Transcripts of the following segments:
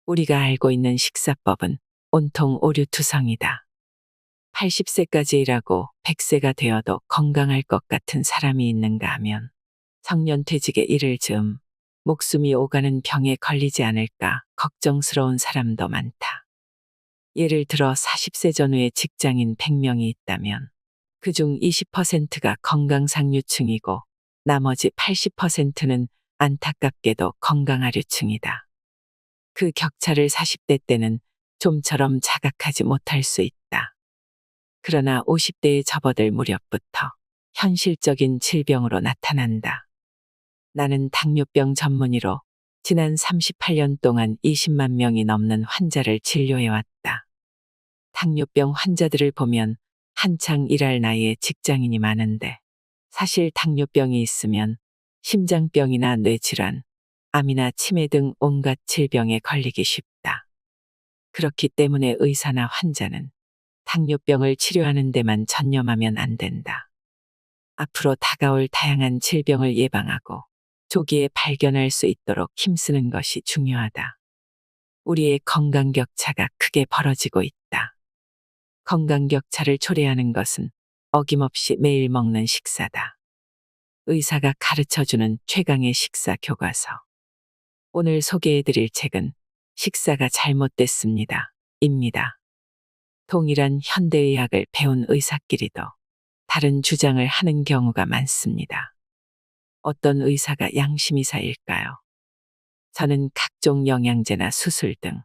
우리가 알고 있는 식사법은 온통 오류투성이다. 80세까지 일하고 100세가 되어도 건강할 것 같은 사람이 있는가 하면 정년퇴직에 이를 즈음 목숨이 오가는 병에 걸리지 않을까 걱정스러운 사람도 많다. 예를 들어 40세 전후의 직장인 100명이 있다면 그중 20%가 건강상류층이고 나머지 80%는 안타깝게도 건강하류층이다. 그 격차를 40대 때는 좀처럼 자각하지 못할 수 있다. 그러나 50대에 접어들 무렵부터 현실적인 질병으로 나타난다. 나는 당뇨병 전문의로 지난 38년 동안 20만 명이 넘는 환자를 진료해왔다. 당뇨병 환자들을 보면 한창 일할 나이에 직장인이 많은데 사실 당뇨병이 있으면 심장병이나 뇌질환, 암이나 치매 등 온갖 질병에 걸리기 쉽다. 그렇기 때문에 의사나 환자는 당뇨병을 치료하는 데만 전념하면 안 된다. 앞으로 다가올 다양한 질병을 예방하고 조기에 발견할 수 있도록 힘쓰는 것이 중요하다. 우리의 건강 격차가 크게 벌어지고 있다. 건강 격차를 초래하는 것은 어김없이 매일 먹는 식사다. 의사가 가르쳐주는 최강의 식사 교과서. 오늘 소개해드릴 책은 식사가 잘못됐습니다. 입니다. 동일한 현대의학을 배운 의사끼리도 다른 주장을 하는 경우가 많습니다. 어떤 의사가 양심이사일까요? 저는 각종 영양제나 수술 등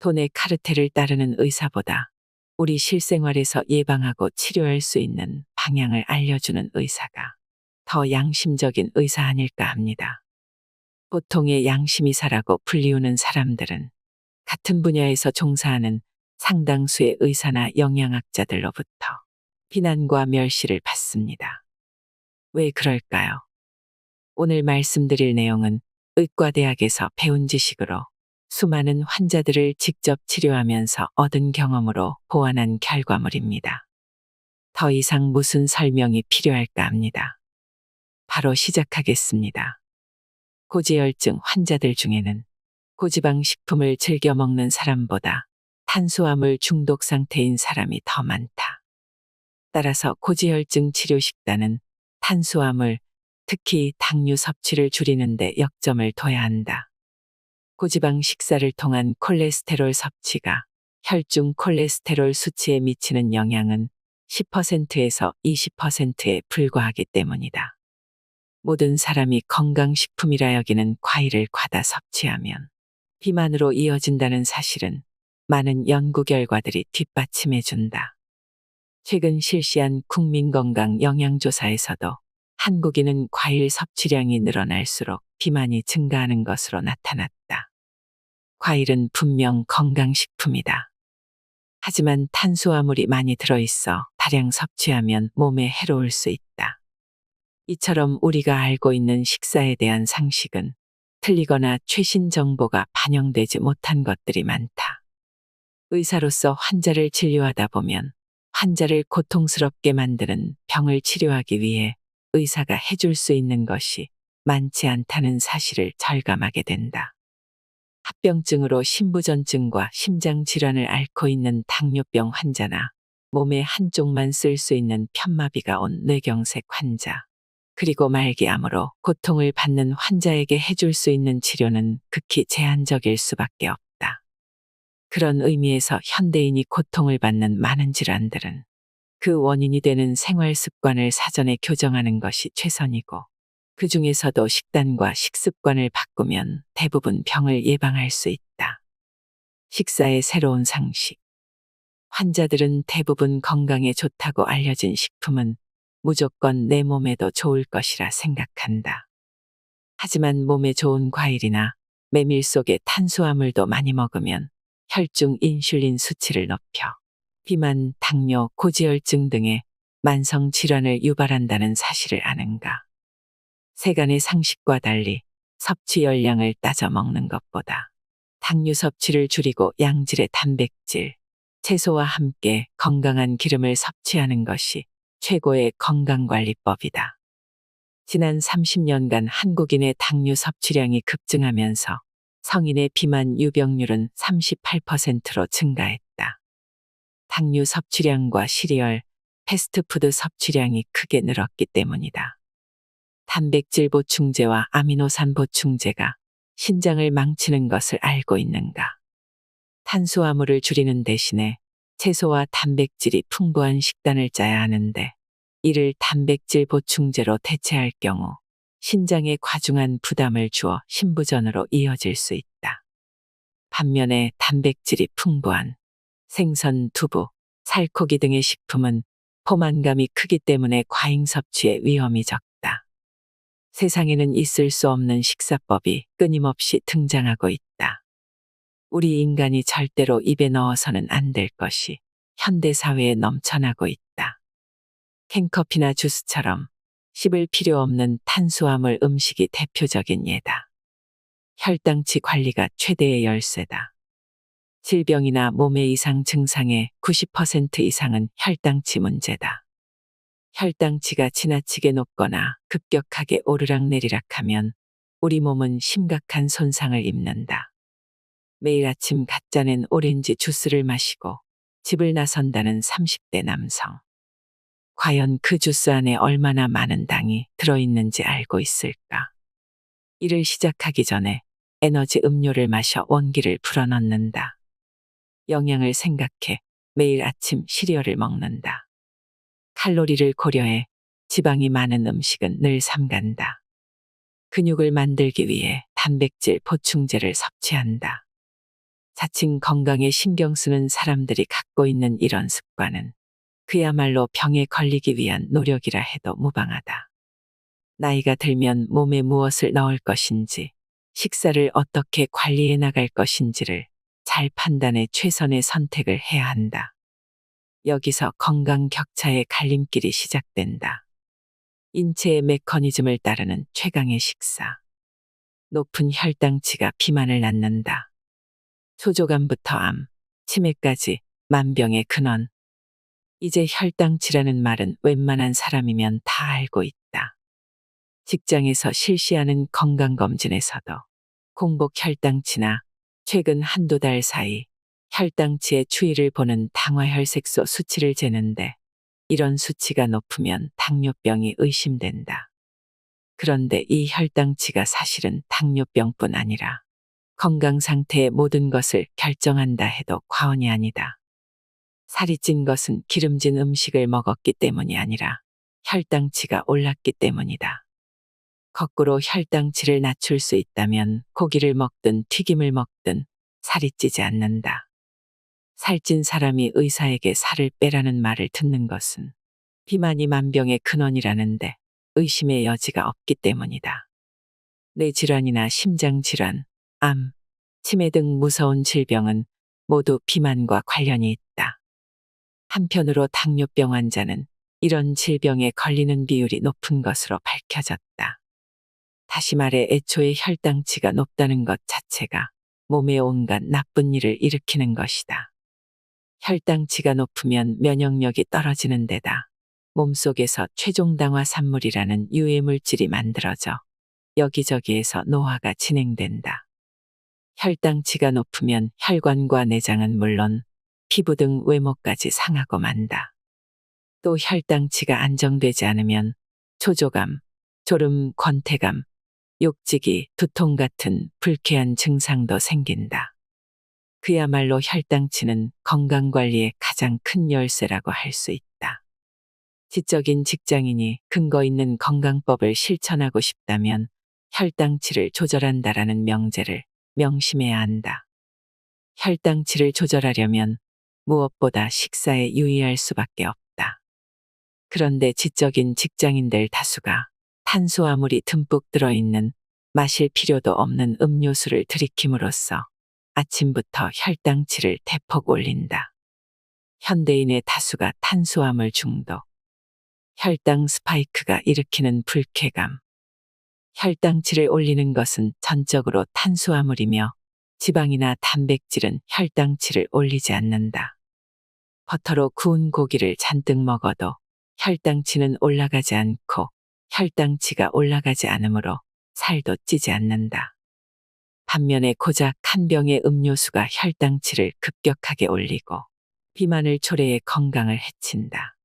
돈의 카르텔을 따르는 의사보다 우리 실생활에서 예방하고 치료할 수 있는 방향을 알려주는 의사가 더 양심적인 의사 아닐까 합니다. 보통의 양심이사라고 불리우는 사람들은 같은 분야에서 종사하는 상당수의 의사나 영양학자들로부터 비난과 멸시를 받습니다. 왜 그럴까요? 오늘 말씀드릴 내용은 의과대학에서 배운 지식으로 수많은 환자들을 직접 치료하면서 얻은 경험으로 보완한 결과물입니다. 더 이상 무슨 설명이 필요할까 합니다. 바로 시작하겠습니다. 고지혈증 환자들 중에는 고지방 식품을 즐겨 먹는 사람보다 탄수화물 중독 상태인 사람이 더 많다. 따라서 고지혈증 치료 식단은 탄수화물, 특히 당류 섭취를 줄이는 데 역점을 둬야 한다. 고지방 식사를 통한 콜레스테롤 섭취가 혈중 콜레스테롤 수치에 미치는 영향은 10%에서 20%에 불과하기 때문이다. 모든 사람이 건강식품이라 여기는 과일을 과다 섭취하면 비만으로 이어진다는 사실은 많은 연구 결과들이 뒷받침해준다. 최근 실시한 국민건강 영양조사에서도 한국인은 과일 섭취량이 늘어날수록 비만이 증가하는 것으로 나타났다. 과일은 분명 건강식품이다. 하지만 탄수화물이 많이 들어있어 다량 섭취하면 몸에 해로울 수 있다. 이처럼 우리가 알고 있는 식사에 대한 상식은 틀리거나 최신 정보가 반영되지 못한 것들이 많다. 의사로서 환자를 진료하다 보면 환자를 고통스럽게 만드는 병을 치료하기 위해 의사가 해줄 수 있는 것이 많지 않다는 사실을 절감하게 된다. 합병증으로 심부전증과 심장질환을 앓고 있는 당뇨병 환자나 몸의 한쪽만 쓸 수 있는 편마비가 온 뇌경색 환자, 그리고 말기암으로 고통을 받는 환자에게 해줄 수 있는 치료는 극히 제한적일 수밖에 없다. 그런 의미에서 현대인이 고통을 받는 많은 질환들은 그 원인이 되는 생활 습관을 사전에 교정하는 것이 최선이고, 그 중에서도 식단과 식습관을 바꾸면 대부분 병을 예방할 수 있다. 식사의 새로운 상식. 환자들은 대부분 건강에 좋다고 알려진 식품은 무조건 내 몸에도 좋을 것이라 생각한다. 하지만 몸에 좋은 과일이나 메밀 속에 탄수화물도 많이 먹으면 혈중 인슐린 수치를 높여 비만, 당뇨, 고지혈증 등의 만성 질환을 유발한다는 사실을 아는가? 세간의 상식과 달리 섭취 열량을 따져 먹는 것보다 당류 섭취를 줄이고 양질의 단백질, 채소와 함께 건강한 기름을 섭취하는 것이 최고의 건강관리법이다. 지난 30년간 한국인의 당류 섭취량이 급증하면서 성인의 비만 유병률은 38%로 증가했다. 당류 섭취량과 시리얼, 패스트푸드 섭취량이 크게 늘었기 때문이다. 단백질 보충제와 아미노산 보충제가 신장을 망치는 것을 알고 있는가? 탄수화물을 줄이는 대신에 채소와 단백질이 풍부한 식단을 짜야 하는데 이를 단백질 보충제로 대체할 경우 신장에 과중한 부담을 주어 신부전으로 이어질 수 있다. 반면에 단백질이 풍부한 생선, 두부, 살코기 등의 식품은 포만감이 크기 때문에 과잉 섭취의 위험이 적다. 세상에는 있을 수 없는 식사법이 끊임없이 등장하고 있다. 우리 인간이 절대로 입에 넣어서는 안 될 것이 현대사회에 넘쳐나고 있다. 캔커피나 주스처럼 씹을 필요 없는 탄수화물 음식이 대표적인 예다. 혈당치 관리가 최대의 열쇠다. 질병이나 몸의 이상 증상의 90% 이상은 혈당치 문제다. 혈당치가 지나치게 높거나 급격하게 오르락내리락하면 우리 몸은 심각한 손상을 입는다. 매일 아침 갓 짜낸 오렌지 주스를 마시고 집을 나선다는 30대 남성. 과연 그 주스 안에 얼마나 많은 당이 들어있는지 알고 있을까? 일을 시작하기 전에 에너지 음료를 마셔 원기를 불어넣는다. 영양을 생각해 매일 아침 시리얼을 먹는다. 칼로리를 고려해 지방이 많은 음식은 늘 삼간다. 근육을 만들기 위해 단백질 보충제를 섭취한다. 자칭 건강에 신경 쓰는 사람들이 갖고 있는 이런 습관은 그야말로 병에 걸리기 위한 노력이라 해도 무방하다. 나이가 들면 몸에 무엇을 넣을 것인지, 식사를 어떻게 관리해 나갈 것인지를 잘 판단해 최선의 선택을 해야 한다. 여기서 건강 격차의 갈림길이 시작된다. 인체의 메커니즘을 따르는 최강의 식사. 높은 혈당치가 비만을 낳는다. 소조감부터 암, 치매까지 만병의 근원. 이제 혈당치라는 말은 웬만한 사람이면 다 알고 있다. 직장에서 실시하는 건강검진에서도 공복 혈당치나 최근 한두 달 사이 혈당치의 추이를 보는 당화혈색소 수치를 재는데 이런 수치가 높으면 당뇨병이 의심된다. 그런데 이 혈당치가 사실은 당뇨병뿐 아니라 건강 상태의 모든 것을 결정한다 해도 과언이 아니다. 살이 찐 것은 기름진 음식을 먹었기 때문이 아니라 혈당치가 올랐기 때문이다. 거꾸로 혈당치를 낮출 수 있다면 고기를 먹든 튀김을 먹든 살이 찌지 않는다. 살찐 사람이 의사에게 살을 빼라는 말을 듣는 것은 비만이 만병의 근원이라는데 의심의 여지가 없기 때문이다. 뇌질환이나 심장질환, 암, 치매 등 무서운 질병은 모두 비만과 관련이 있다. 한편으로 당뇨병 환자는 이런 질병에 걸리는 비율이 높은 것으로 밝혀졌다. 다시 말해 애초에 혈당치가 높다는 것 자체가 몸에 온갖 나쁜 일을 일으키는 것이다. 혈당치가 높으면 면역력이 떨어지는 데다 몸속에서 최종당화 산물이라는 유해물질이 만들어져 여기저기에서 노화가 진행된다. 혈당치가 높으면 혈관과 내장은 물론 피부 등 외모까지 상하고 만다. 또 혈당치가 안정되지 않으면 초조감, 졸음, 권태감, 욕지기, 두통 같은 불쾌한 증상도 생긴다. 그야말로 혈당치는 건강관리의 가장 큰 열쇠라고 할 수 있다. 지적인 직장인이 근거 있는 건강법을 실천하고 싶다면 혈당치를 조절한다라는 명제를 명심해야 한다. 혈당치를 조절하려면 무엇보다 식사에 유의할 수밖에 없다. 그런데 지적인 직장인들 다수가 탄수화물이 듬뿍 들어있는 마실 필요도 없는 음료수를 들이킴으로써 아침부터 혈당치를 대폭 올린다. 현대인의 다수가 탄수화물 중독, 혈당 스파이크가 일으키는 불쾌감. 혈당치를 올리는 것은 전적으로 탄수화물이며 지방이나 단백질은 혈당치를 올리지 않는다. 버터로 구운 고기를 잔뜩 먹어도 혈당치는 올라가지 않고 혈당치가 올라가지 않으므로 살도 찌지 않는다. 반면에 고작 한 병의 음료수가 혈당치를 급격하게 올리고 비만을 초래해 건강을 해친다.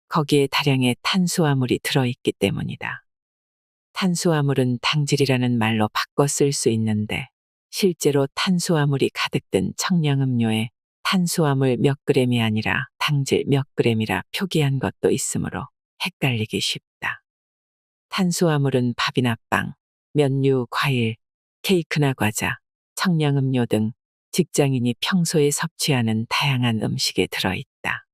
거기에 다량의 탄수화물이 들어있기 때문이다. 탄수화물은 당질이라는 말로 바꿔 쓸 수 있는데 실제로 탄수화물이 가득 든 청량음료에 탄수화물 몇 그램이 아니라 당질 몇 그램이라 표기한 것도 있으므로 헷갈리기 쉽다. 탄수화물은 밥이나 빵, 면류, 과일, 케이크나 과자, 청량음료 등 직장인이 평소에 섭취하는 다양한 음식에 들어있다.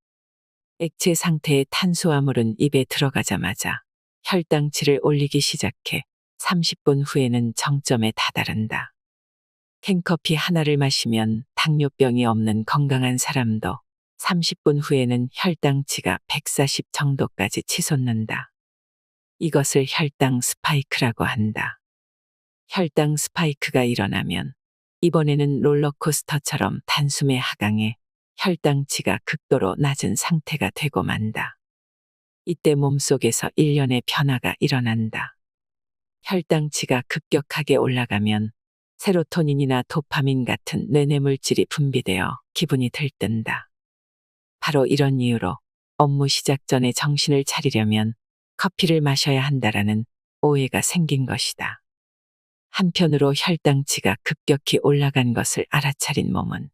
액체 상태의 탄수화물은 입에 들어가자마자 혈당치를 올리기 시작해 30분 후에는 정점에 다다른다. 캔커피 하나를 마시면 당뇨병이 없는 건강한 사람도 30분 후에는 혈당치가 140 정도까지 치솟는다. 이것을 혈당 스파이크라고 한다. 혈당 스파이크가 일어나면 이번에는 롤러코스터처럼 단숨에 하강해 혈당치가 극도로 낮은 상태가 되고 만다. 이때 몸속에서 일련의 변화가 일어난다. 혈당치가 급격하게 올라가면 세로토닌이나 도파민 같은 뇌내물질이 분비되어 기분이 들뜬다. 바로 이런 이유로 업무 시작 전에 정신을 차리려면 커피를 마셔야 한다라는 오해가 생긴 것이다. 한편으로 혈당치가 급격히 올라간 것을 알아차린 몸은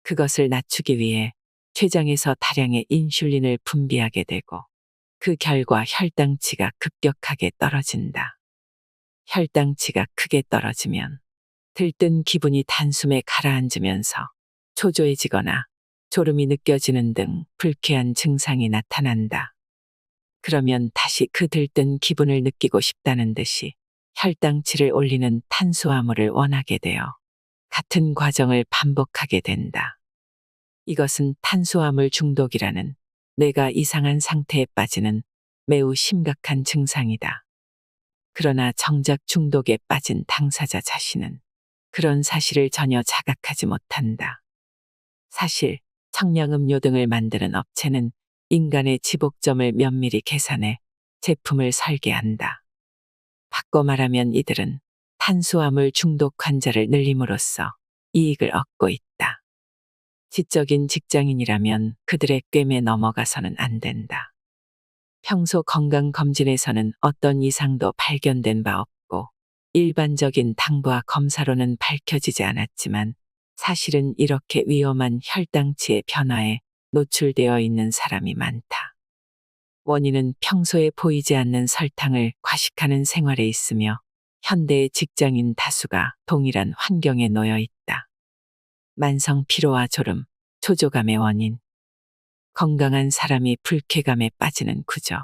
그것을 낮추기 위해 췌장에서 다량의 인슐린을 분비하게 되고 그 결과 혈당치가 급격하게 떨어진다. 혈당치가 크게 떨어지면 들뜬 기분이 단숨에 가라앉으면서 초조해지거나 졸음이 느껴지는 등 불쾌한 증상이 나타난다. 그러면 다시 그 들뜬 기분을 느끼고 싶다는 듯이 혈당치를 올리는 탄수화물을 원하게 되어 같은 과정을 반복하게 된다. 이것은 탄수화물 중독이라는 뇌가 이상한 상태에 빠지는 매우 심각한 증상이다. 그러나 정작 중독에 빠진 당사자 자신은 그런 사실을 전혀 자각하지 못한다. 사실 청량음료 등을 만드는 업체는 인간의 지복점을 면밀히 계산해 제품을 설계한다. 바꿔 말하면 이들은 탄수화물 중독 환자를 늘림으로써 이익을 얻고 있다. 지적인 직장인이라면 그들의 꿰매 넘어가서는 안 된다. 평소 건강검진에서는 어떤 이상도 발견된 바 없고 일반적인 당부와 검사로는 밝혀지지 않았지만 사실은 이렇게 위험한 혈당치의 변화에 노출되어 있는 사람이 많다. 원인은 평소에 보이지 않는 설탕을 과식하는 생활에 있으며 현대의 직장인 다수가 동일한 환경에 놓여 있다. 만성 피로와 졸음, 초조감의 원인. 건강한 사람이 불쾌감에 빠지는 구조.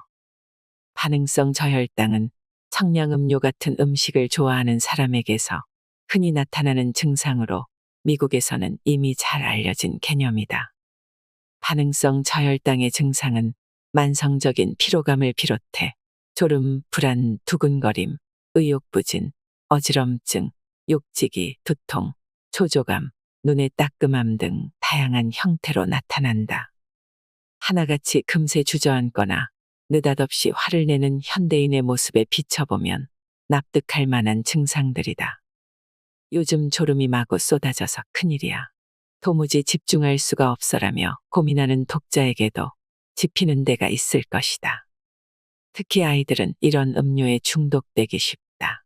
반응성 저혈당은 청량음료 같은 음식을 좋아하는 사람에게서 흔히 나타나는 증상으로 미국에서는 이미 잘 알려진 개념이다. 반응성 저혈당의 증상은 만성적인 피로감을 비롯해 졸음, 불안, 두근거림, 의욕부진, 어지럼증, 욕지기, 두통, 초조감, 눈의 따끔함 등 다양한 형태로 나타난다. 하나같이 금세 주저앉거나 느닷없이 화를 내는 현대인의 모습에 비춰보면 납득할 만한 증상들이다. 요즘 졸음이 마구 쏟아져서 큰일이야. 도무지 집중할 수가 없어라며 고민하는 독자에게도 짚히는 데가 있을 것이다. 특히 아이들은 이런 음료에 중독되기 쉽다.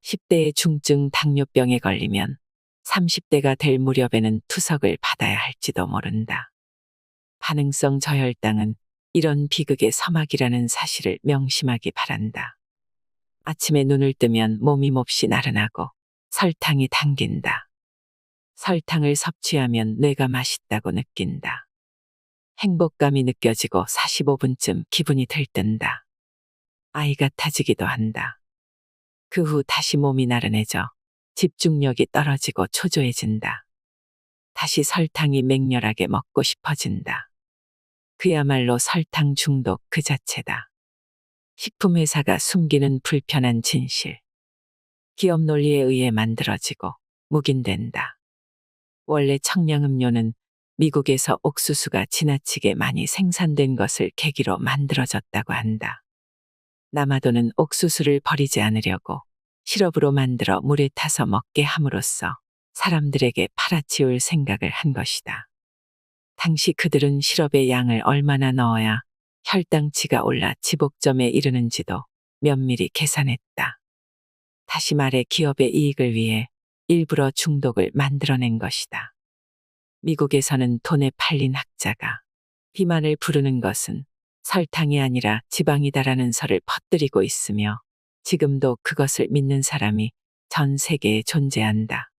10대의 중증 당뇨병에 걸리면 30대가 될 무렵에는 투석을 받아야 할지도 모른다. 반응성 저혈당은 이런 비극의 서막이라는 사실을 명심하기 바란다. 아침에 눈을 뜨면 몸이 몹시 나른하고 설탕이 당긴다. 설탕을 섭취하면 뇌가 맛있다고 느낀다. 행복감이 느껴지고 45분쯤 기분이 들뜬다. 아이 같아지기도 한다. 그 후 다시 몸이 나른해져 집중력이 떨어지고 초조해진다. 다시 설탕이 맹렬하게 먹고 싶어진다. 그야말로 설탕 중독 그 자체다. 식품회사가 숨기는 불편한 진실. 기업 논리에 의해 만들어지고 묵인된다. 원래 청량음료는 미국에서 옥수수가 지나치게 많이 생산된 것을 계기로 만들어졌다고 한다. 남아도는 옥수수를 버리지 않으려고 시럽으로 만들어 물에 타서 먹게 함으로써 사람들에게 팔아치울 생각을 한 것이다. 당시 그들은 시럽의 양을 얼마나 넣어야 혈당치가 올라 지복점에 이르는지도 면밀히 계산했다. 다시 말해 기업의 이익을 위해 일부러 중독을 만들어낸 것이다. 미국에서는 돈에 팔린 학자가 비만을 부르는 것은 설탕이 아니라 지방이다라는 설을 퍼뜨리고 있으며 지금도 그것을 믿는 사람이 전 세계에 존재한다.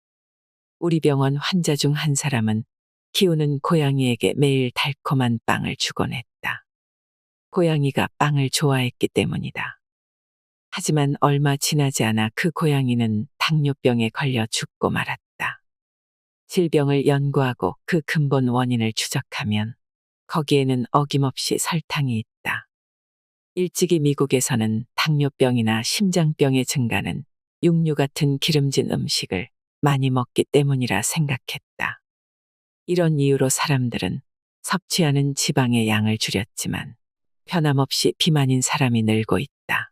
우리 병원 환자 중 한 사람은 키우는 고양이에게 매일 달콤한 빵을 주곤 했다. 고양이가 빵을 좋아했기 때문이다. 하지만 얼마 지나지 않아 그 고양이는 당뇨병에 걸려 죽고 말았다. 질병을 연구하고 그 근본 원인을 추적하면 거기에는 어김없이 설탕이 있다. 일찍이 미국에서는 당뇨병이나 심장병의 증가는 육류 같은 기름진 음식을 많이 먹기 때문이라 생각했다. 이런 이유로 사람들은 섭취하는 지방의 양을 줄였지만 변함없이 비만인 사람이 늘고 있다.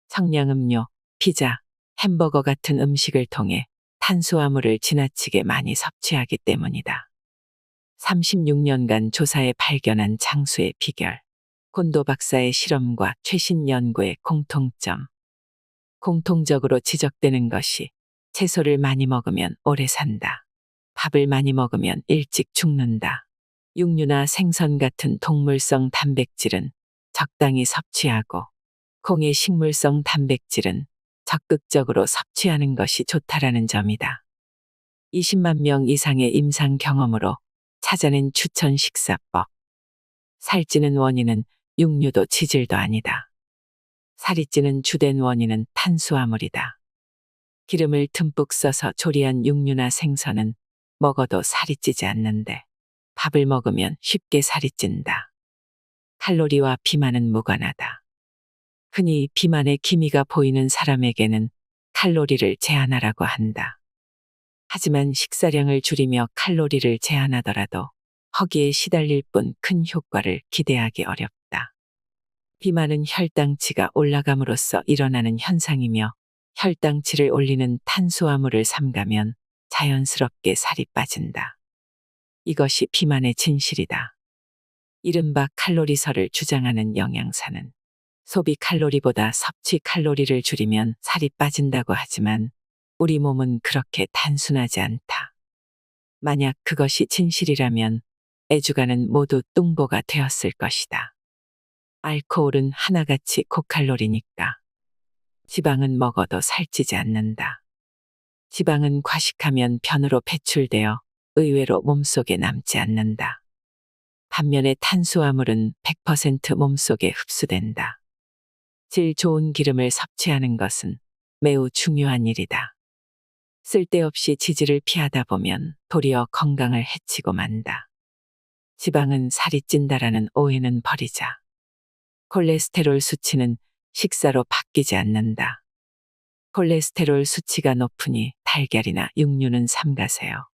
청량음료, 피자, 햄버거 같은 음식을 통해 탄수화물을 지나치게 많이 섭취하기 때문이다. 36년간 조사에 발견한 장수의 비결. 곤도 박사의 실험과 최신 연구의 공통점. 공통적으로 지적되는 것이 채소를 많이 먹으면 오래 산다. 밥을 많이 먹으면 일찍 죽는다. 육류나 생선 같은 동물성 단백질은 적당히 섭취하고 콩의 식물성 단백질은 적극적으로 섭취하는 것이 좋다라는 점이다. 20만 명 이상의 임상 경험으로 찾아낸 추천 식사법. 살찌는 원인은 육류도 지질도 아니다. 살이 찌는 주된 원인은 탄수화물이다. 기름을 듬뿍 써서 조리한 육류나 생선은 먹어도 살이 찌지 않는데 밥을 먹으면 쉽게 살이 찐다. 칼로리와 비만은 무관하다. 흔히 비만의 기미가 보이는 사람에게는 칼로리를 제한하라고 한다. 하지만 식사량을 줄이며 칼로리를 제한하더라도 허기에 시달릴 뿐 큰 효과를 기대하기 어렵다. 비만은 혈당치가 올라감으로써 일어나는 현상이며 혈당치를 올리는 탄수화물을 삼가면 자연스럽게 살이 빠진다. 이것이 비만의 진실이다. 이른바 칼로리설을 주장하는 영양사는 소비 칼로리보다 섭취 칼로리를 줄이면 살이 빠진다고 하지만 우리 몸은 그렇게 단순하지 않다. 만약 그것이 진실이라면 애주가는 모두 뚱보가 되었을 것이다. 알코올은 하나같이 고칼로리니까. 지방은 먹어도 살찌지 않는다. 지방은 과식하면 변으로 배출되어 의외로 몸속에 남지 않는다. 반면에 탄수화물은 100% 몸속에 흡수된다. 질 좋은 기름을 섭취하는 것은 매우 중요한 일이다. 쓸데없이 지질을 피하다 보면 도리어 건강을 해치고 만다. 지방은 살이 찐다라는 오해는 버리자. 콜레스테롤 수치는 식사로 바뀌지 않는다. 콜레스테롤 수치가 높으니 달걀이나 육류는 삼가세요.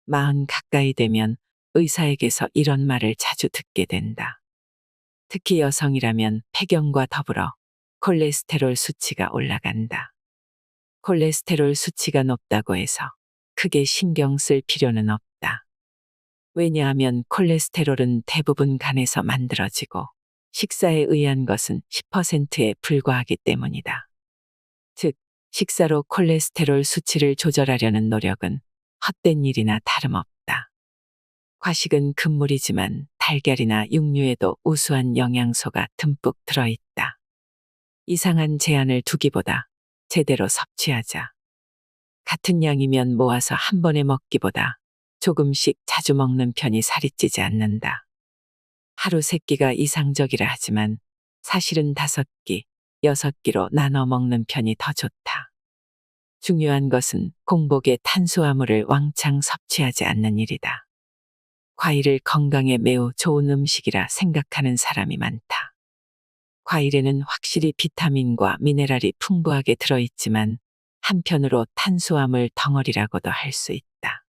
40 가까이 되면 의사에게서 이런 말을 자주 듣게 된다. 특히 여성이라면 폐경과 더불어 콜레스테롤 수치가 올라간다. 콜레스테롤 수치가 높다고 해서 크게 신경 쓸 필요는 없다. 왜냐하면 콜레스테롤은 대부분 간에서 만들어지고 식사에 의한 것은 10%에 불과하기 때문이다. 즉, 식사로 콜레스테롤 수치를 조절하려는 노력은 헛된 일이나 다름없다. 과식은 금물이지만 달걀이나 육류에도 우수한 영양소가 듬뿍 들어있다. 이상한 제한을 두기보다 제대로 섭취하자. 같은 양이면 모아서 한 번에 먹기보다 조금씩 자주 먹는 편이 살이 찌지 않는다. 하루 3끼가 이상적이라 하지만 사실은 5끼, 6끼로 나눠 먹는 편이 더 좋다. 중요한 것은 공복에 탄수화물을 왕창 섭취하지 않는 일이다. 과일을 건강에 매우 좋은 음식이라 생각하는 사람이 많다. 과일에는 확실히 비타민과 미네랄이 풍부하게 들어있지만 한편으로 탄수화물 덩어리라고도 할 수 있다.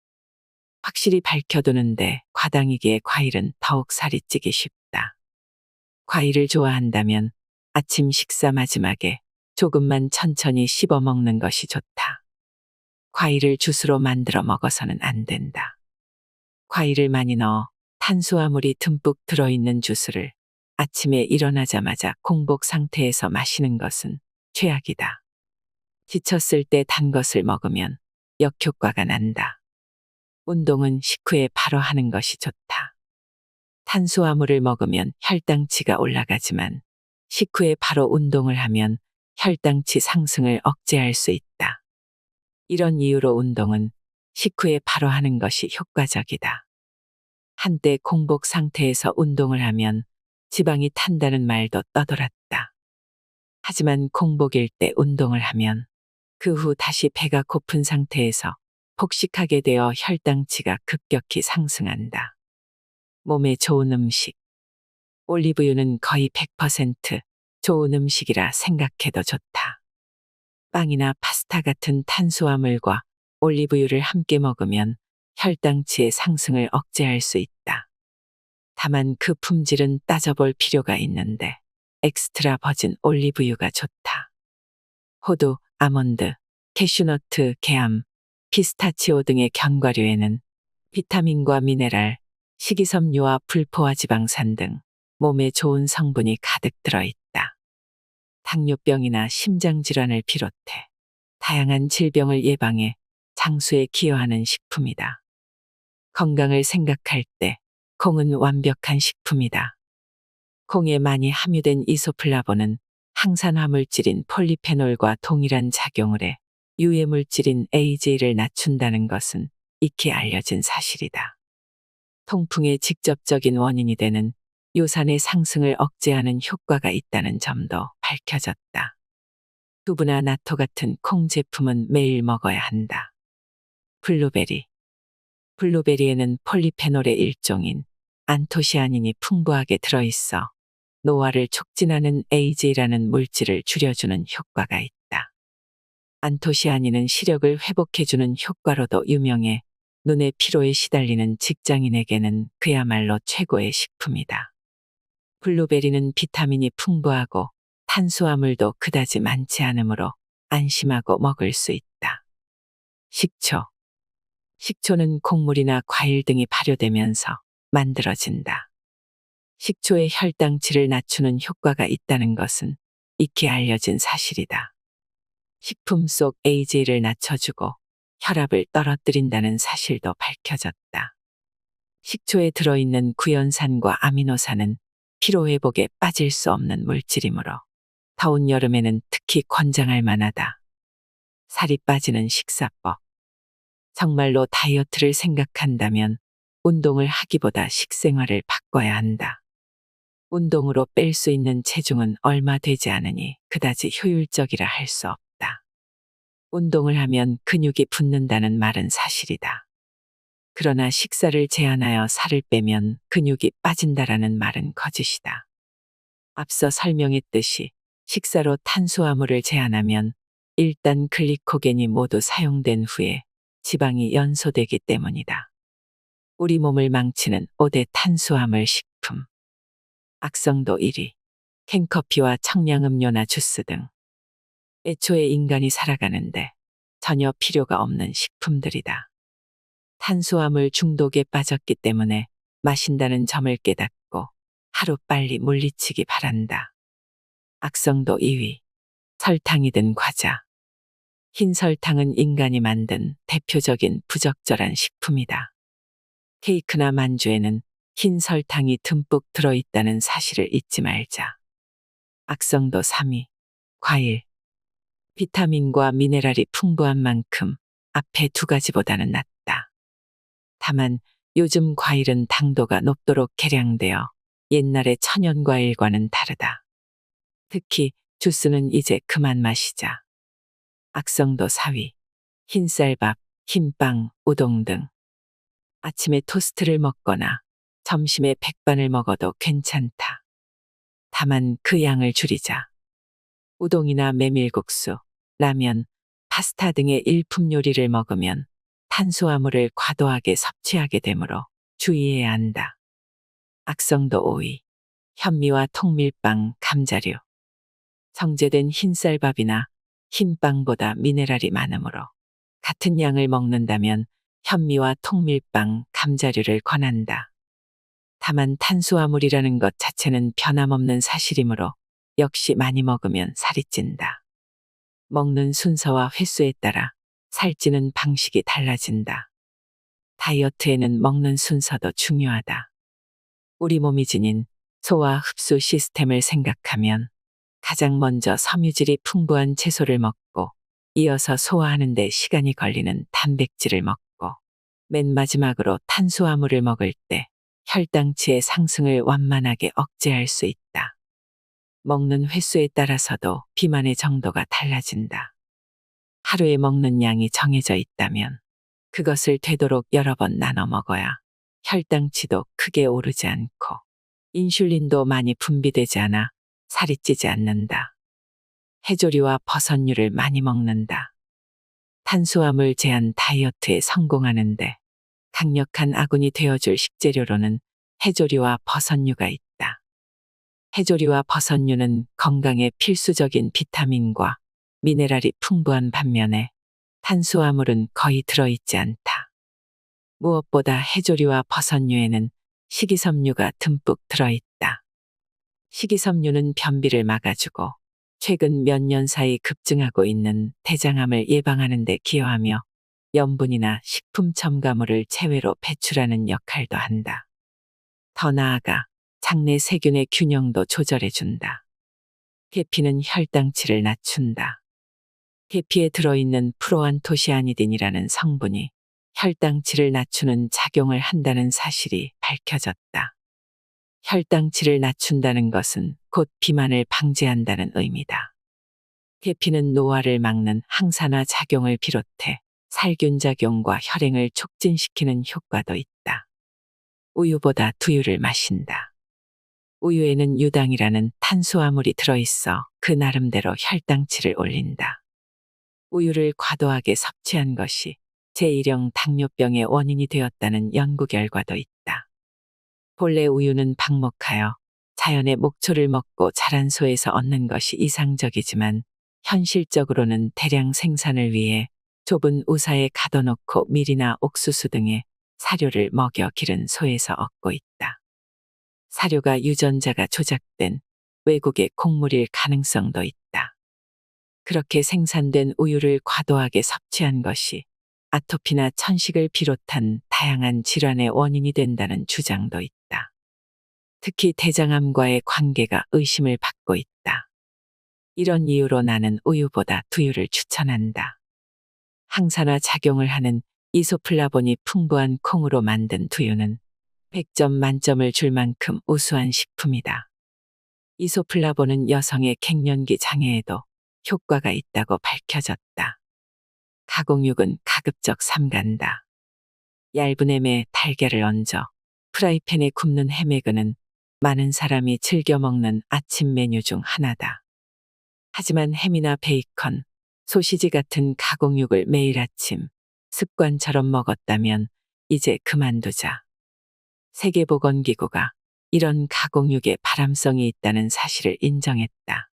확실히 밝혀두는데 과당이기에 과일은 더욱 살이 찌기 쉽다. 과일을 좋아한다면 아침 식사 마지막에 조금만 천천히 씹어 먹는 것이 좋다. 과일을 주스로 만들어 먹어서는 안 된다. 과일을 많이 넣어 탄수화물이 듬뿍 들어있는 주스를 아침에 일어나자마자 공복 상태에서 마시는 것은 최악이다. 지쳤을 때 단 것을 먹으면 역효과가 난다. 운동은 식후에 바로 하는 것이 좋다. 탄수화물을 먹으면 혈당치가 올라가지만 식후에 바로 운동을 하면 혈당치 상승을 억제할 수 있다. 이런 이유로 운동은 식후에 바로 하는 것이 효과적이다. 한때 공복 상태에서 운동을 하면 지방이 탄다는 말도 떠돌았다. 하지만 공복일 때 운동을 하면 그 후 다시 배가 고픈 상태에서 폭식하게 되어 혈당치가 급격히 상승한다. 몸에 좋은 음식. 올리브유는 거의 100% 좋은 음식이라 생각해도 좋다. 빵이나 파스타 같은 탄수화물과 올리브유를 함께 먹으면 혈당치의 상승을 억제할 수 있다. 다만 그 품질은 따져볼 필요가 있는데 엑스트라 버진 올리브유가 좋다. 호두, 아몬드, 캐슈너트, 개암, 피스타치오 등의 견과류에는 비타민과 미네랄, 식이섬유와 불포화 지방산 등 몸에 좋은 성분이 가득 들어있다. 당뇨병이나 심장질환을 비롯해 다양한 질병을 예방해 장수에 기여하는 식품이다. 건강을 생각할 때 콩은 완벽한 식품이다. 콩에 많이 함유된 이소플라본은 항산화 물질인 폴리페놀과 동일한 작용을 해 유해 물질인 AG를 낮춘다는 것은 익히 알려진 사실이다. 통풍의 직접적인 원인이 되는 요산의 상승을 억제하는 효과가 있다는 점도 밝혀졌다. 두부나 나토 같은 콩 제품은 매일 먹어야 한다. 블루베리. 블루베리에는 폴리페놀의 일종인 안토시아닌이 풍부하게 들어있어 노화를 촉진하는 AG라는 물질을 줄여주는 효과가 있다. 안토시아닌은 시력을 회복해주는 효과로도 유명해 눈의 피로에 시달리는 직장인에게는 그야말로 최고의 식품이다. 블루베리는 비타민이 풍부하고 탄수화물도 그다지 많지 않으므로 안심하고 먹을 수 있다. 식초. 식초는 곡물이나 과일 등이 발효되면서 만들어진다. 식초의 혈당치를 낮추는 효과가 있다는 것은 익히 알려진 사실이다. 식품 속 AG를 낮춰주고 혈압을 떨어뜨린다는 사실도 밝혀졌다. 식초에 들어있는 구연산과 아미노산은 피로회복에 빠질 수 없는 물질이므로 더운 여름에는 특히 권장할 만하다. 살이 빠지는 식사법. 정말로 다이어트를 생각한다면 운동을 하기보다 식생활을 바꿔야 한다. 운동으로 뺄 수 있는 체중은 얼마 되지 않으니 그다지 효율적이라 할 수 없다. 운동을 하면 근육이 붙는다는 말은 사실이다. 그러나 식사를 제한하여 살을 빼면 근육이 빠진다라는 말은 거짓이다. 앞서 설명했듯이 식사로 탄수화물을 제한하면 일단 글리코겐이 모두 사용된 후에 지방이 연소되기 때문이다. 우리 몸을 망치는 5대 탄수화물 식품. 악성도 1위. 캔커피와 청량음료나 주스 등. 애초에 인간이 살아가는데 전혀 필요가 없는 식품들이다. 탄수화물 중독에 빠졌기 때문에 마신다는 점을 깨닫고 하루빨리 물리치기 바란다. 악성도 2위. 설탕이 든 과자. 흰 설탕은 인간이 만든 대표적인 부적절한 식품이다. 케이크나 만주에는 흰 설탕이 듬뿍 들어있다는 사실을 잊지 말자. 악성도 3위. 과일. 비타민과 미네랄이 풍부한 만큼 앞에 두 가지보다는 낫다. 다만 요즘 과일은 당도가 높도록 개량되어 옛날의 천연과일과는 다르다. 특히 주스는 이제 그만 마시자. 악성도 4위. 흰쌀밥, 흰빵, 우동 등. 아침에 토스트를 먹거나 점심에 백반을 먹어도 괜찮다. 다만 그 양을 줄이자. 우동이나 메밀국수, 라면, 파스타 등의 일품 요리를 먹으면 탄수화물을 과도하게 섭취하게 되므로 주의해야 한다. 악성도 5위. 현미와 통밀빵, 감자류. 정제된 흰쌀밥이나 흰빵보다 미네랄이 많으므로 같은 양을 먹는다면 현미와 통밀빵, 감자류를 권한다. 다만 탄수화물이라는 것 자체는 변함없는 사실이므로 역시 많이 먹으면 살이 찐다. 먹는 순서와 횟수에 따라 살찌는 방식이 달라진다. 다이어트에는 먹는 순서도 중요하다. 우리 몸이 지닌 소화 흡수 시스템을 생각하면 가장 먼저 섬유질이 풍부한 채소를 먹고 이어서 소화하는 데 시간이 걸리는 단백질을 먹고 맨 마지막으로 탄수화물을 먹을 때 혈당치의 상승을 완만하게 억제할 수 있다. 먹는 횟수에 따라서도 비만의 정도가 달라진다. 하루에 먹는 양이 정해져 있다면 그것을 되도록 여러 번 나눠 먹어야 혈당치도 크게 오르지 않고 인슐린도 많이 분비되지 않아 살이 찌지 않는다. 해조류와 버섯류를 많이 먹는다. 탄수화물 제한 다이어트에 성공하는데 강력한 아군이 되어줄 식재료로는 해조류와 버섯류가 있다. 해조류와 버섯류는 건강에 필수적인 비타민과 미네랄이 풍부한 반면에 탄수화물은 거의 들어있지 않다. 무엇보다 해조류와 버섯류에는 식이섬유가 듬뿍 들어있다. 식이섬유는 변비를 막아주고 최근 몇 년 사이 급증하고 있는 대장암을 예방하는 데 기여하며 염분이나 식품 첨가물을 체외로 배출하는 역할도 한다. 더 나아가 장내 세균의 균형도 조절해준다. 계피는 혈당치를 낮춘다. 계피에 들어있는 프로안토시아니딘이라는 성분이 혈당치를 낮추는 작용을 한다는 사실이 밝혀졌다. 혈당치를 낮춘다는 것은 곧 비만을 방지한다는 의미다. 계피는 노화를 막는 항산화 작용을 비롯해 살균 작용과 혈행을 촉진시키는 효과도 있다. 우유보다 두유를 마신다. 우유에는 유당이라는 탄수화물이 들어있어 그 나름대로 혈당치를 올린다. 우유를 과도하게 섭취한 것이 제1형 당뇨병의 원인이 되었다는 연구 결과도 있다. 본래 우유는 방목하여 자연의 목초를 먹고 자란 소에서 얻는 것이 이상적이지만 현실적으로는 대량 생산을 위해 좁은 우사에 가둬놓고 밀이나 옥수수 등의 사료를 먹여 기른 소에서 얻고 있다. 사료가 유전자가 조작된 외국의 곡물일 가능성도 있다. 그렇게 생산된 우유를 과도하게 섭취한 것이 아토피나 천식을 비롯한 다양한 질환의 원인이 된다는 주장도 있다. 특히 대장암과의 관계가 의심을 받고 있다. 이런 이유로 나는 우유보다 두유를 추천한다. 항산화 작용을 하는 이소플라본이 풍부한 콩으로 만든 두유는 100점 만점을 줄 만큼 우수한 식품이다. 이소플라본은 여성의 갱년기 장애에도 효과가 있다고 밝혀졌다. 가공육은 가급적 삼간다. 얇은 햄에 달걀을 얹어 프라이팬에 굽는 햄에그는 많은 사람이 즐겨 먹는 아침 메뉴 중 하나다. 하지만 햄이나 베이컨, 소시지 같은 가공육을 매일 아침 습관처럼 먹었다면 이제 그만두자. 세계보건기구가 이런 가공육에 바람성이 있다는 사실을 인정했다.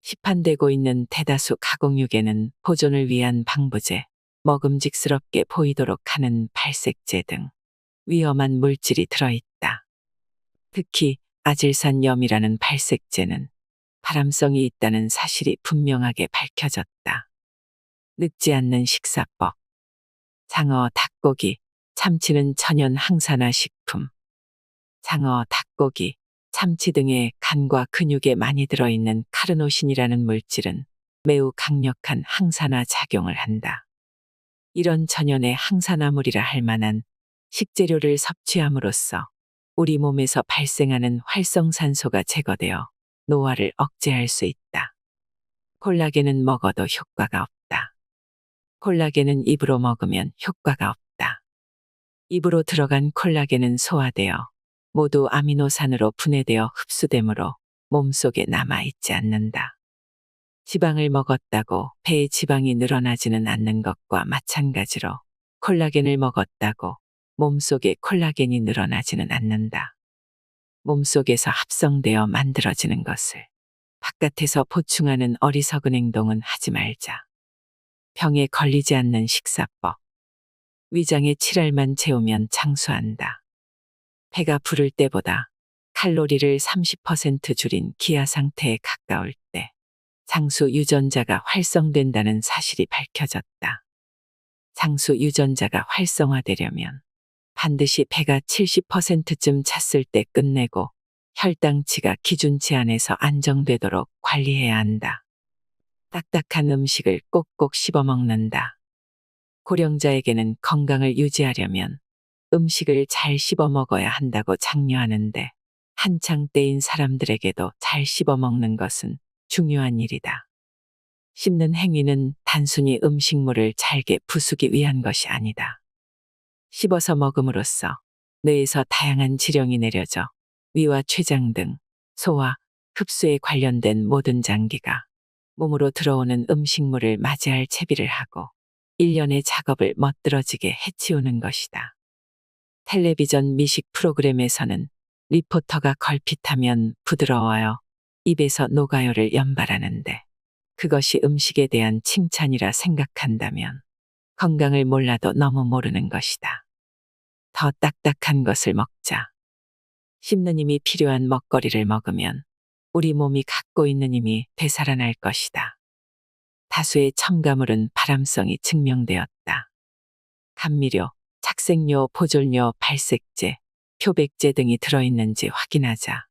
시판되고 있는 대다수 가공육에는 보존을 위한 방부제, 먹음직스럽게 보이도록 하는 발색제 등 위험한 물질이 들어있다. 특히 아질산염이라는 발색제는 발암성이 있다는 사실이 분명하게 밝혀졌다. 늙지 않는 식사법. 장어, 닭고기, 참치는 천연 항산화 식품. 장어, 닭고기, 참치 등의 간과 근육에 많이 들어있는 카르노신이라는 물질은 매우 강력한 항산화 작용을 한다. 이런 천연의 항산화물이라 할 만한 식재료를 섭취함으로써 우리 몸에서 발생하는 활성산소가 제거되어 노화를 억제할 수 있다. 콜라겐은 먹어도 효과가 없다. 콜라겐은 입으로 먹으면 효과가 없다. 입으로 들어간 콜라겐은 소화되어 모두 아미노산으로 분해되어 흡수되므로 몸속에 남아있지 않는다. 지방을 먹었다고 배에 지방이 늘어나지는 않는 것과 마찬가지로 콜라겐을 먹었다고 몸속에 콜라겐이 늘어나지는 않는다. 몸속에서 합성되어 만들어지는 것을 바깥에서 보충하는 어리석은 행동은 하지 말자. 병에 걸리지 않는 식사법. 위장에 칠알만 채우면 장수한다. 배가 부를 때보다 칼로리를 30% 줄인 기아 상태에 가까울 때 장수 유전자가 활성된다는 사실이 밝혀졌다. 장수 유전자가 활성화되려면 반드시 배가 70%쯤 찼을 때 끝내고 혈당치가 기준치 안에서 안정되도록 관리해야 한다. 딱딱한 음식을 꼭꼭 씹어 먹는다. 고령자에게는 건강을 유지하려면 음식을 잘 씹어 먹어야 한다고 장려하는데 한창 때인 사람들에게도 잘 씹어 먹는 것은 중요한 일이다. 씹는 행위는 단순히 음식물을 잘게 부수기 위한 것이 아니다. 씹어서 먹음으로써 뇌에서 다양한 지령이 내려져 위와 췌장 등 소화, 흡수에 관련된 모든 장기가 몸으로 들어오는 음식물을 맞이할 채비를 하고 일련의 작업을 멋들어지게 해치우는 것이다. 텔레비전 미식 프로그램에서는 리포터가 걸핏하면 부드러워요, 입에서 녹아요를 연발하는데 그것이 음식에 대한 칭찬이라 생각한다면 건강을 몰라도 너무 모르는 것이다. 더 딱딱한 것을 먹자. 씹는 힘이 필요한 먹거리를 먹으면 우리 몸이 갖고 있는 힘이 되살아날 것이다. 다수의 첨가물은 발암성이 증명되었다. 감미료, 착색료, 보존료, 발색제, 표백제 등이 들어있는지 확인하자.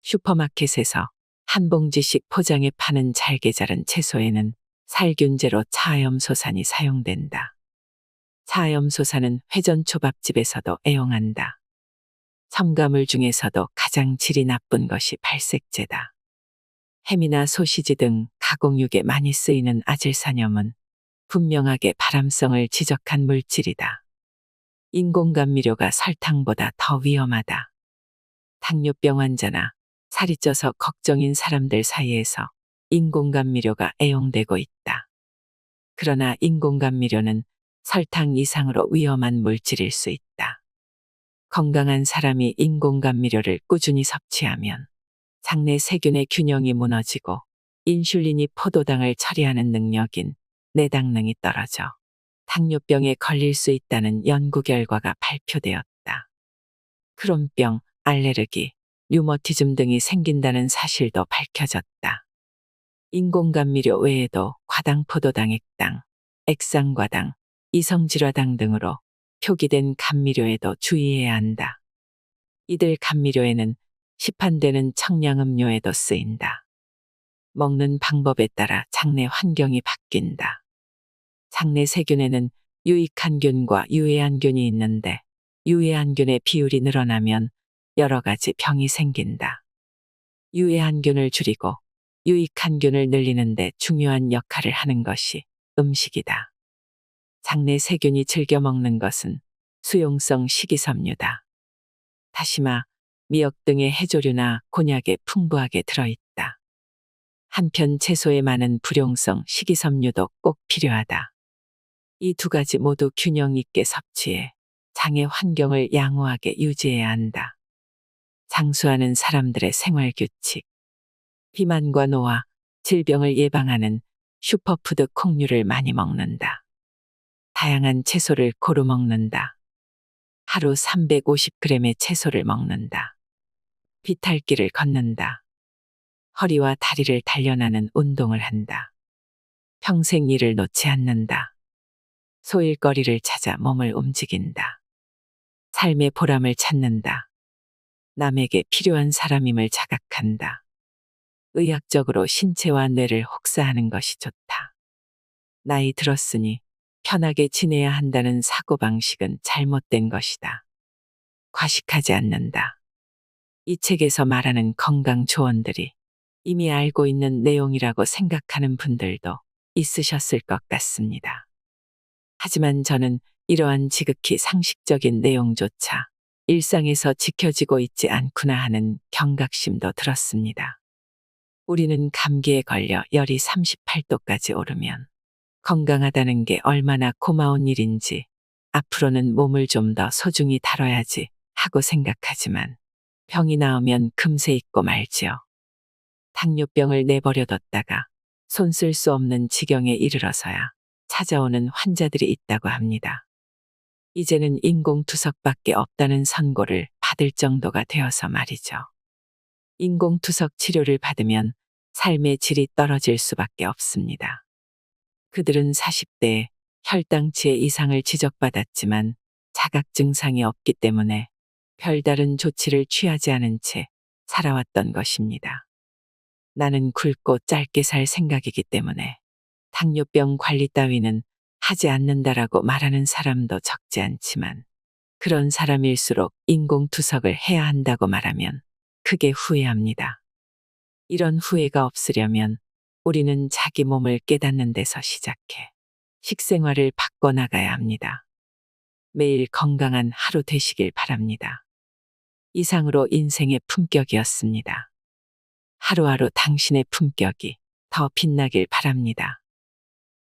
슈퍼마켓에서 한 봉지씩 포장해 파는 잘게 자른 채소에는 살균제로 차염소산이 사용된다. 차염소산은 회전초밥집에서도 애용한다. 첨가물 중에서도 가장 질이 나쁜 것이 발색제다. 햄이나 소시지 등 가공육에 많이 쓰이는 아질산염은 분명하게 발암성을 지적한 물질이다. 인공감미료가 설탕보다 더 위험하다. 당뇨병 환자나 살이 쪄서 걱정인 사람들 사이에서 인공감미료가 애용되고 있다. 그러나 인공감미료는 설탕 이상으로 위험한 물질일 수 있다. 건강한 사람이 인공감미료를 꾸준히 섭취하면 장내 세균의 균형이 무너지고 인슐린이 포도당을 처리하는 능력인 내당능이 떨어져 당뇨병에 걸릴 수 있다는 연구 결과가 발표되었다. 크론병, 알레르기, 류머티즘 등이 생긴다는 사실도 밝혀졌다. 인공감미료 외에도 과당 포도당 액당, 액상과당, 이성질화당 등으로 표기된 감미료에도 주의해야 한다. 이들 감미료에는 시판되는 청량음료에도 쓰인다. 먹는 방법에 따라 장내 환경이 바뀐다. 장내 세균에는 유익한 균과 유해한 균이 있는데 유해한 균의 비율이 늘어나면 여러 가지 병이 생긴다. 유해한 균을 줄이고 유익한 균을 늘리는 데 중요한 역할을 하는 것이 음식이다. 장내 세균이 즐겨 먹는 것은 수용성 식이섬유다. 다시마, 미역 등의 해조류나 곤약에 풍부하게 들어있다. 한편 채소에 많은 불용성 식이섬유도 꼭 필요하다. 이 두 가지 모두 균형 있게 섭취해 장의 환경을 양호하게 유지해야 한다. 장수하는 사람들의 생활규칙. 비만과 노화, 질병을 예방하는 슈퍼푸드 콩류를 많이 먹는다. 다양한 채소를 고루 먹는다. 하루 350g의 채소를 먹는다. 비탈길을 걷는다. 허리와 다리를 단련하는 운동을 한다. 평생 일을 놓지 않는다. 소일거리를 찾아 몸을 움직인다. 삶의 보람을 찾는다. 남에게 필요한 사람임을 자각한다. 의학적으로 신체와 뇌를 혹사하는 것이 좋다. 나이 들었으니 편하게 지내야 한다는 사고방식은 잘못된 것이다. 과식하지 않는다. 이 책에서 말하는 건강 조언들이 이미 알고 있는 내용이라고 생각하는 분들도 있으셨을 것 같습니다. 하지만 저는 이러한 지극히 상식적인 내용조차 일상에서 지켜지고 있지 않구나 하는 경각심도 들었습니다. 우리는 감기에 걸려 열이 38도까지 오르면 건강하다는 게 얼마나 고마운 일인지 앞으로는 몸을 좀 더 소중히 다뤄야지 하고 생각하지만 병이 나오면 금세 잊고 말지요. 당뇨병을 내버려뒀다가 손 쓸 수 없는 지경에 이르러서야 찾아오는 환자들이 있다고 합니다. 이제는 인공투석밖에 없다는 선고를 받을 정도가 되어서 말이죠. 인공투석 치료를 받으면 삶의 질이 떨어질 수밖에 없습니다. 그들은 40대에 혈당치의 이상을 지적받았지만 자각 증상이 없기 때문에 별다른 조치를 취하지 않은 채 살아왔던 것입니다. 나는 굵고 짧게 살 생각이기 때문에 당뇨병 관리 따위는 하지 않는다라고 말하는 사람도 적지 않지만 그런 사람일수록 인공투석을 해야 한다고 말하면 크게 후회합니다. 이런 후회가 없으려면 우리는 자기 몸을 깨닫는 데서 시작해 식생활을 바꿔나가야 합니다. 매일 건강한 하루 되시길 바랍니다. 이상으로 인생의 품격이었습니다. 하루하루 당신의 품격이 더 빛나길 바랍니다.